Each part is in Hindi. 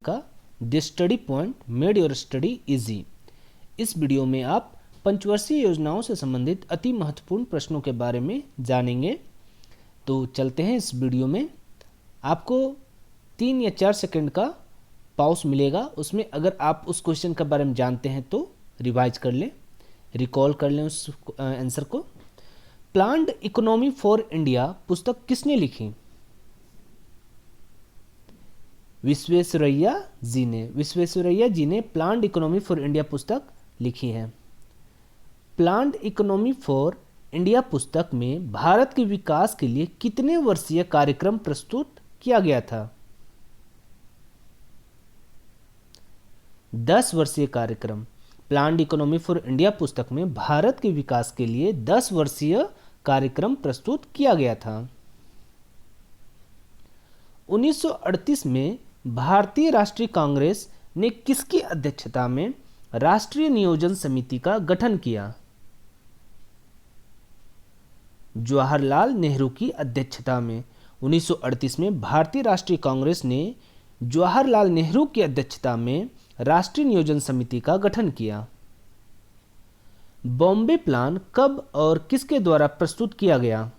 का the study point made your study easy. इस वीडियो में आप पंचवर्षीय योजनाओं से संबंधित अति महत्वपूर्ण प्रश्नों के बारे में जानेंगे। तो चलते हैं इस वीडियो में। आपको 3 या 4 सेकंड का पॉज मिलेगा, उसमें अगर आप उस क्वेश्चन के बारे में जानते हैं तो रिवाइज कर लें, रिकॉल कर लें उस आंसर को। प्लान्ड इकोनॉमी फॉर इंडिया पुस्तक किसने लिखी? विश्वेश्वरैया जी ने प्लान्ड इकोनॉमी फॉर इंडिया पुस्तक लिखी है। प्लान्ड इकोनॉमी फॉर इंडिया पुस्तक में भारत के विकास के लिए कितने वर्षीय कार्यक्रम प्रस्तुत किया गया था? 10 वर्षीय कार्यक्रम। प्लान्ड इकोनॉमी फॉर इंडिया पुस्तक में भारत के विकास के लिए 10 वर्षीय कार्यक्रम प्रस्तुत किया गया था। 1938 में भारतीय राष्ट्रीय कांग्रेस ने किसकी अध्यक्षता में राष्ट्रीय नियोजन समिति का गठन किया? जवाहरलाल नेहरू की अध्यक्षता में 1938 में भारतीय राष्ट्रीय कांग्रेस ने जवाहरलाल नेहरू की अध्यक्षता में राष्ट्रीय नियोजन समिति का गठन किया। बॉम्बे प्लान कब और किसके द्वारा प्रस्तुत किया गया?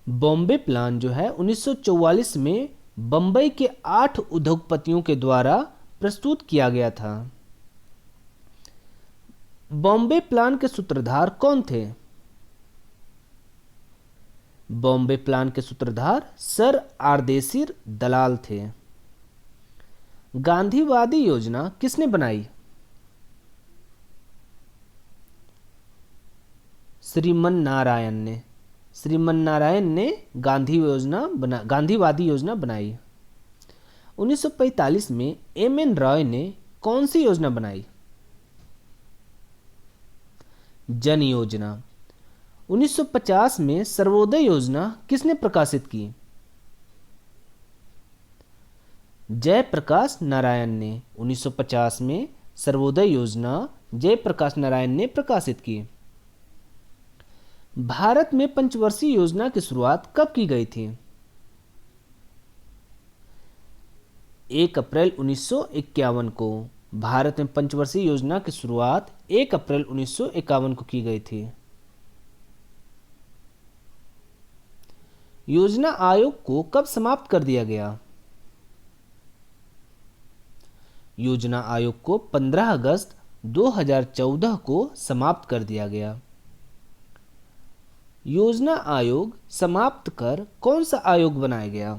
बॉम्बे प्लान जो है 1944 में बंबई के 8 उद्योगपतियों के द्वारा प्रस्तुत किया गया था। बॉम्बे प्लान के सूत्रधार कौन थे? बॉम्बे प्लान के सूत्रधार सर आरदेशिर दलाल थे। गांधीवादी योजना किसने बनाई? श्रीमन नारायण ने गांधीवादी योजना बनाई। 1945 में एम.एन. रॉय ने कौन सी योजना बनाई? जन योजना। 1950 में सर्वोदय योजना किसने प्रकाशित की? जयप्रकाश नारायण ने 1950 में सर्वोदय योजना जयप्रकाश नारायण ने प्रकाशित की। भारत में पंचवर्षीय योजना की शुरुआत कब की गई थी? 1 अप्रैल 1951 को भारत में पंचवर्षीय योजना की शुरुआत 1 अप्रैल 1951 को की गई थी। योजना आयोग को कब समाप्त कर दिया गया? योजना आयोग को 15 अगस्त 2014 को समाप्त कर दिया गया। योजना आयोग समाप्त कर कौन सा आयोग बनाया गया?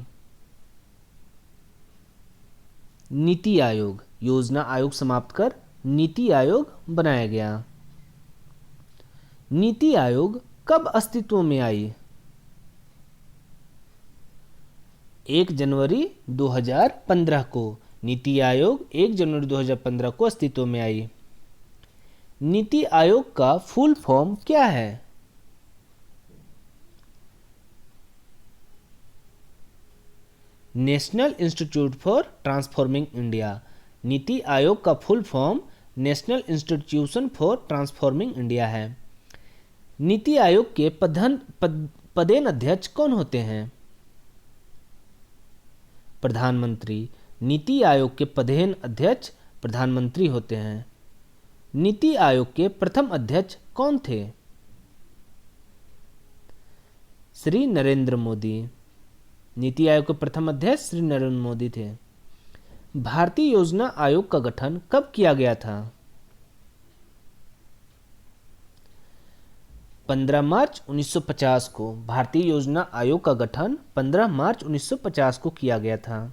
नीति आयोग। योजना आयोग समाप्त कर नीति आयोग बनाया गया। नीति आयोग कब अस्तित्व में आई? 1 जनवरी 2015 को नीति आयोग 1 जनवरी 2015 को अस्तित्व में आई। नीति आयोग का फुल फॉर्म क्या है? National institute for transforming India. NITI Aayog का full form national institution for transforming India है। नीति आयोग के पदेन अध्यक्ष कौन होते हैं? प्रधानमंत्री। नीति आयोग के पदेन अध्यक्ष प्रधानमंत्री होते हैं। नीति आयोग के प्रथम अध्यक्ष कौन थे? श्री नरेंद्र मोदी। नीति आयोग के प्रथम अध्यक्ष श्री नरेंद्र मोदी थे। भारतीय योजना आयोग का गठन कब किया गया था? 15 मार्च 1950 को भारतीय योजना आयोग का गठन 15 मार्च 1950 को किया गया था।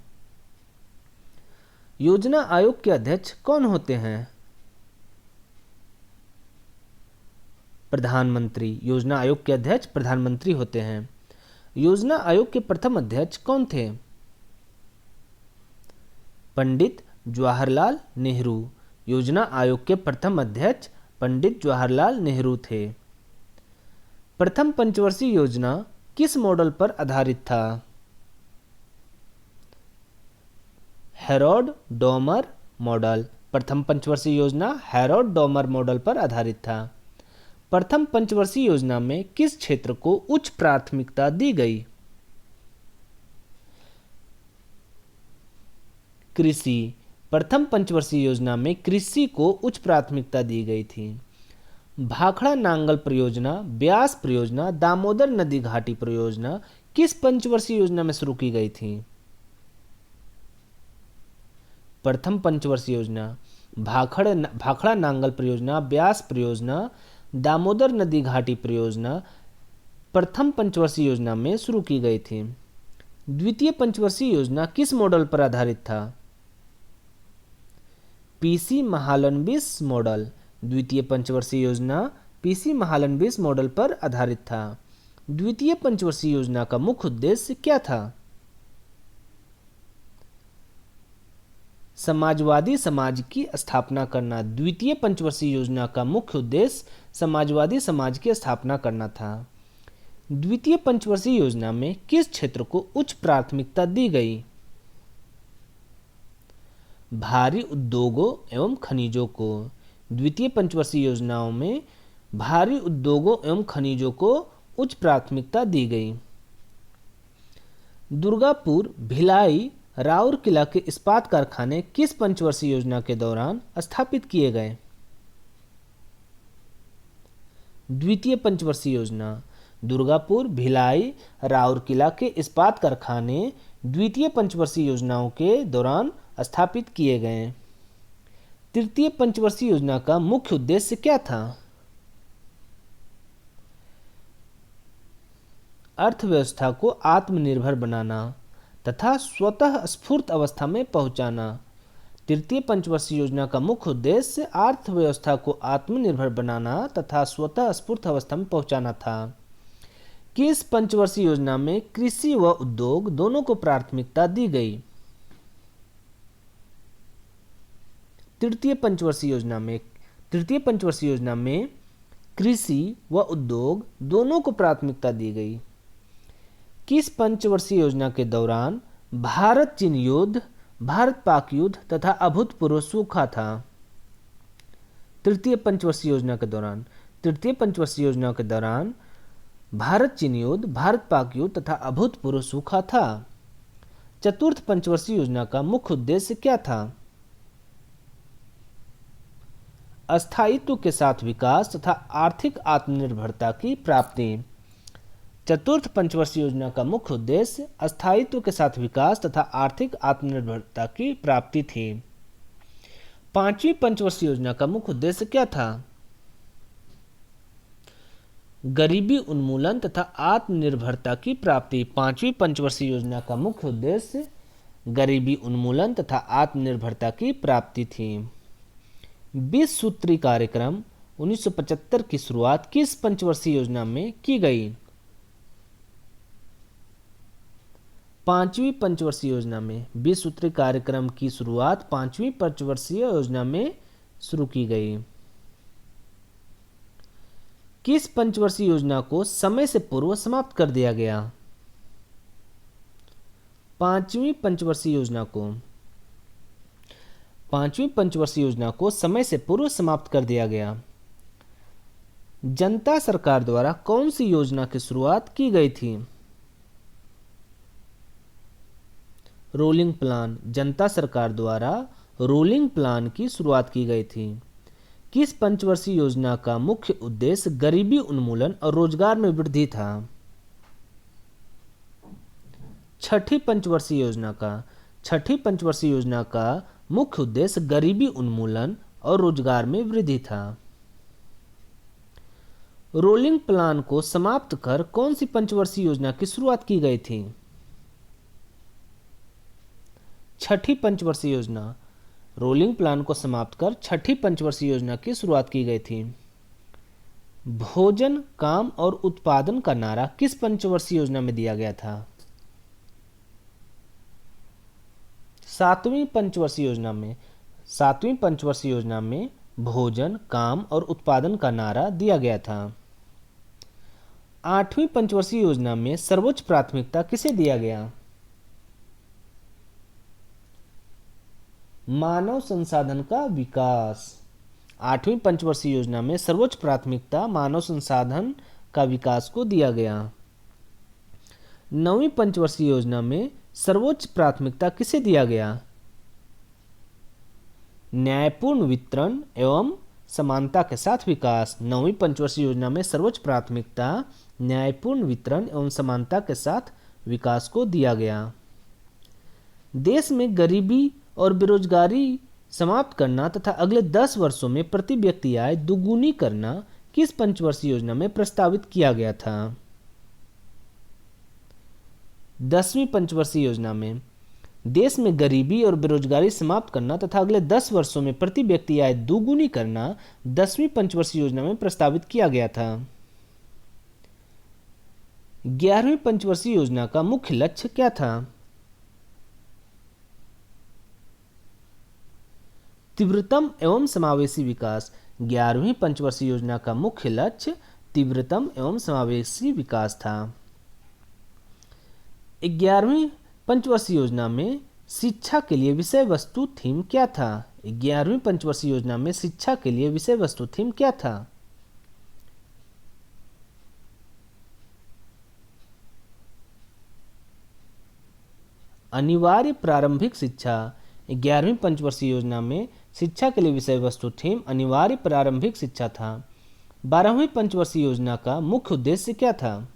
योजना आयोग के अध्यक्ष कौन होते हैं? प्रधानमंत्री। योजना आयोग के अध्यक्ष प्रधानमंत्री होते हैं। योजना आयोग के प्रथम अध्यक्ष कौन थे? पंडित जवाहरलाल नेहरू। योजना आयोग के प्रथम अध्यक्ष पंडित जवाहरलाल नेहरू थे। प्रथम पंचवर्षीय योजना किस मॉडल पर आधारित था? Harold Domar model. प्रथम पंचवर्षीय योजना हैरोल्ड डोमर मॉडल पर आधारित था। प्रथम पंचवर्षीय योजना में किस क्षेत्र को उच्च प्राथमिकता दी गई? कृषि। प्रथम पंचवर्षीय योजना में कृषि को उच्च प्राथमिकता दी गई थी। भाखड़ा नांगल परियोजना, ब्यास परियोजना, दामोदर नदी घाटी परियोजना किस पंचवर्षीय योजना में शुरू की गई थी? प्रथम पंचवर्षीय योजना भाखड़ा नांगल परियोजना, ब्यास परियोजना, दामोदर नदी घाटी परियोजना प्रथम पंचवर्षीय योजना में शुरू की गई थी। द्वितीय पंचवर्षीय योजना किस मॉडल पर आधारित था? PC Mahalanobis model. द्वितीय पंचवर्षीय योजना पीसी महालनबिस मॉडल पर आधारित था। द्वितीय पंचवर्षीय योजना का मुख्य उद्देश्य क्या था? समाजवादी समाज की स्थापना करना। द्वितीय पंचवर्षीय योजना का मुख्य उद्देश्य समाजवादी समाज की स्थापना करना था। द्वितीय पंचवर्षीय योजना में किस क्षेत्र को उच्च प्राथमिकता दी गई? भारी उद्योगों एवं खनिजों को। द्वितीय पंचवर्षीय योजनाओं में भारी उद्योगों एवं खनिजों को उच्च प्राथमिकता दी गई। दुर्गापुर, भिलाई, राउरकेला के इस्पात कारखाने किस पंचवर्षीय योजना के दौरान स्थापित किए गए? द्वितीय पंचवर्षीय योजना। दुर्गापुर, भिलाई, राउरकेला के इस्पात कारखाने द्वितीय पंचवर्षीय योजनाओं के दौरान स्थापित किए गए। तृतीय पंचवर्षीय योजना का मुख्य उद्देश्य क्या था? अर्थव्यवस्था को आत्मनिर्भर बनाना तथा स्वतः स्फूर्त अवस्था में पहुंचाना। तृतीय पंचवर्षीय योजना का मुख्य उद्देश्य अर्थव्यवस्था को आत्मनिर्भर बनाना तथा स्वतः स्फूर्त अवस्था में पहुंचाना था। किस पंचवर्षीय योजना में कृषि व उद्योग दोनों को प्राथमिकता दी गई? तृतीय पंचवर्षीय योजना में कृषि व उद्योग दोनों को प्राथमिकता दी गई। किस पंचवर्षीय योजना के दौरान भारत चीन युद्ध, भारत पाक युद्ध तथा अभूतपूर्व सूखा था? तृतीय पंचवर्षीय योजना के दौरान भारत चीन युद्ध, भारत पाक युद्ध तथा अभूतपूर्व सूखा था। चतुर्थ पंचवर्षीय योजना का मुख्य उद्देश्य क्या था? स्थायित्व के साथ विकास तथा आर्थिक आत्मनिर्भरता की प्राप्ति। चतुर्थ पंचवर्षीय योजना का मुख्य उद्देश्य स्थायित्व के साथ विकास तथा आर्थिक आत्मनिर्भरता की प्राप्ति थी। पांचवी पंचवर्षीय योजना का मुख्य उद्देश्य क्या था? गरीबी उन्मूलन तथा आत्मनिर्भरता की प्राप्ति। पांचवी पंचवर्षीय योजना का मुख्य उद्देश्य गरीबी उन्मूलन तथा आत्मनिर्भरता की प्राप्ति थी। 20 सूत्री कार्यक्रम 1975 की शुरुआत किस पंचवर्षीय योजना में की गई? पांचवी पंचवर्षीय योजना में 20 सूत्री कार्यक्रम की शुरुआत पांचवी पंचवर्षीय योजना में शुरू की गई। किस पंचवर्षीय योजना को समय से पूर्व समाप्त कर दिया गया? पांचवी पंचवर्षीय योजना को समय से पूर्व समाप्त कर दिया गया। जनता सरकार द्वारा कौन सी योजना की शुरुआत की गई थी? Rolling plan. जनता सरकार द्वारा रोलिंग प्लान की शुरुआत की गई थी। किस पंचवर्षीय योजना का मुख्य उद्देश्य गरीबी उन्मूलन और रोजगार में वृद्धि था? छठी पंचवर्षीय योजना का मुख्य उद्देश्य गरीबी उन्मूलन और रोजगार में वृद्धि था। रोलिंग प्लान को समाप्त कर कौन सी पंचवर्षीय योजना की शुरुआत की गई थी? छठी पंचवर्षीय योजना। रोलिंग प्लान को समाप्त कर छठी पंचवर्षीय योजना की शुरुआत की गई थी। भोजन, काम और उत्पादन का नारा किस पंचवर्षीय योजना में दिया गया था? सातवीं पंचवर्षीय योजना में भोजन, काम और उत्पादन का नारा दिया गया था। आठवीं पंचवर्षीय योजना में सर्वोच्च प्राथमिकता किसे दिया गया? मानव संसाधन का विकास। आठवीं पंचवर्षीय योजना में सर्वोच्च प्राथमिकता मानव संसाधन का विकास को दिया गया। नवीं पंचवर्षीय योजना में सर्वोच्च प्राथमिकता किसे दिया गया? न्यायपूर्ण वितरण एवं समानता के साथ विकास। 9वीं पंचवर्षीय योजना में सर्वोच्च प्राथमिकता न्यायपूर्ण वितरण एवं समानता के साथ विकास को दिया गया। देश में गरीबी और बेरोजगारी समाप्त करना तथा अगले 10 वर्षों में प्रति व्यक्ति आय दुगुनी करना किस पंचवर्षीय योजना में प्रस्तावित किया गया था? 10वीं पंचवर्षीय योजना में देश में गरीबी और बेरोजगारी समाप्त करना तथा अगले 10 वर्षों में प्रति व्यक्ति आय दुगुनी करना 10वीं पंचवर्षीय योजना में प्रस्तावित किया गया था। 11वीं पंचवर्षीय योजना का मुख्य लक्ष्य क्या था? तीव्रतम एवं समावेशी विकास। 11वीं पंचवर्षीय योजना का मुख्य लक्ष्य तीव्रतम एवं समावेशी विकास था। 11वीं पंचवर्षीय योजना में शिक्षा के लिए विषय वस्तु थीम क्या था? 11वीं पंचवर्षीय योजना में शिक्षा के लिए विषय वस्तु थीम क्या था? अनिवार्य प्रारंभिक शिक्षा। 11वीं पंचवर्षीय योजना में शिक्षा के लिए विषय वस्तु थीम अनिवार्य प्रारंभिक शिक्षा था। 12वीं पंचवर्षीय योजना का मुख्य उद्देश्य क्या था?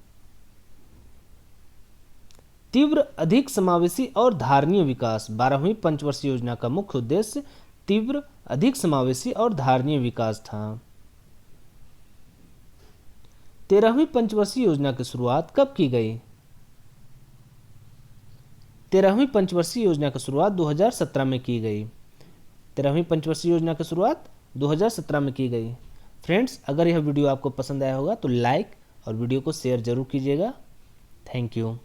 तीव्र, अधिक समावेशी और धारणीय विकास। 12वीं पंचवर्षीय योजना का मुख्य उद्देश्य तीव्र, अधिक समावेशी और धारणीय विकास था। 13वीं पंचवर्षीय योजना की शुरुआत कब की गई? 13वीं पंचवर्षीय योजना की शुरुआत 2017 में की गई। 13वीं पंचवर्षीय योजना की शुरुआत 2017 में की गई। फ्रेंड्स, अगर यह वीडियो आपको पसंद आया होगा तो लाइक और वीडियो को शेयर जरूर कीजिएगा। Thank you.